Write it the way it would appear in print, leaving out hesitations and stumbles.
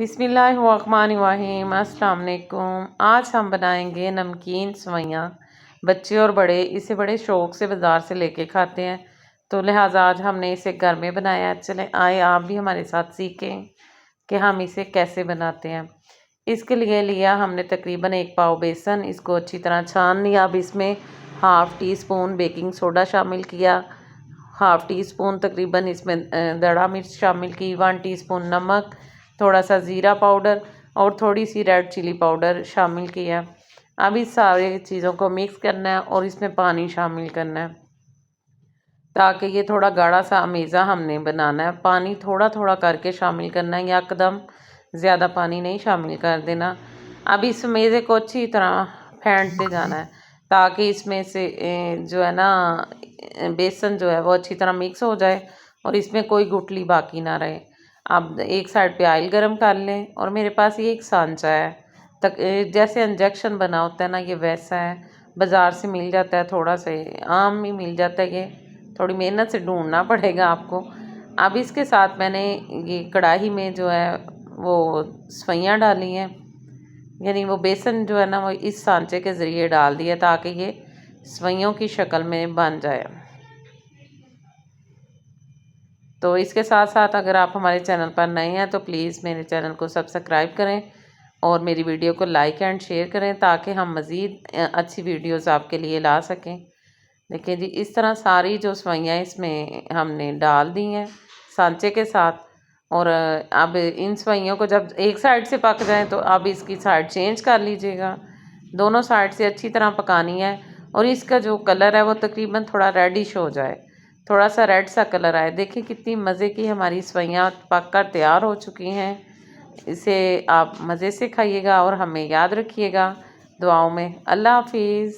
बिस्मिल्लाहिर्रहमानिर्रहीम। अस्सलाम वालेकुम। आज हम बनाएंगे नमकीन सवैयाँ। बच्चे और बड़े इसे बड़े शौक़ से बाज़ार से लेके खाते हैं, तो लिहाजा आज हमने इसे घर में बनाया है। चलें आए आप भी हमारे साथ सीखें कि हम इसे कैसे बनाते हैं। इसके लिए लिया हमने तकरीबन 1 पाव बेसन, इसको अच्छी तरह छान लिया। अब इसमें half tea spoon baking soda शामिल किया, हाफ़ टी स्पून तकरीबन इसमें दड़ा मिर्च शामिल की, 1 टीस्पून नमक, थोड़ा सा ज़ीरा पाउडर और थोड़ी सी रेड चिली पाउडर शामिल किया। अब इस सारे चीज़ों को मिक्स करना है और इसमें पानी शामिल करना है ताकि ये थोड़ा गाढ़ा सा अमेज़ा हमने बनाना है। पानी थोड़ा थोड़ा करके शामिल करना है, यकदम ज़्यादा पानी नहीं शामिल कर देना। अब इस मेज़े को अच्छी तरह फेंटते जाना है ताकि इसमें से जो है ना बेसन जो है वो अच्छी तरह मिक्स हो जाए और इसमें कोई गुठली बाकी ना रहे। अब एक साइड पे ऑयल गरम कर लें और मेरे पास ये एक सांचा है, तक जैसे इंजेक्शन बना होता है ना, ये वैसा है। बाज़ार से मिल जाता है, थोड़ा सा आम ही मिल जाता है, ये थोड़ी मेहनत से ढूंढना पड़ेगा आपको। अब इसके साथ मैंने ये कढ़ाई में जो है वो सवैयाँ डाली हैं, यानी वो बेसन जो है ना वो इस सांचे के ज़रिए डाल दिया ताकि ये सवैयों की शक्ल में बन जाए। तो इसके साथ साथ अगर आप हमारे चैनल पर नए हैं तो प्लीज़ मेरे चैनल को सब्सक्राइब करें और मेरी वीडियो को लाइक एंड शेयर करें ताकि हम मज़ीद अच्छी वीडियोस आपके लिए ला सकें। देखिए जी, इस तरह सारी जो सवैयाँ इसमें हमने डाल दी हैं सांचे के साथ। और अब इन सवैयों को जब एक साइड से पक जाए तो अब इसकी साइड चेंज कर लीजिएगा। दोनों साइड से अच्छी तरह पकानी है और इसका जो कलर है वो तकरीबन थोड़ा रेडिश हो जाए, थोड़ा सा रेड सा कलर आए। देखिए कितनी मज़े की हमारी सवैयाँ पक कर तैयार हो चुकी हैं। इसे आप मज़े से खाइएगा और हमें याद रखिएगा दुआओं में। अल्लाह हाफिज़।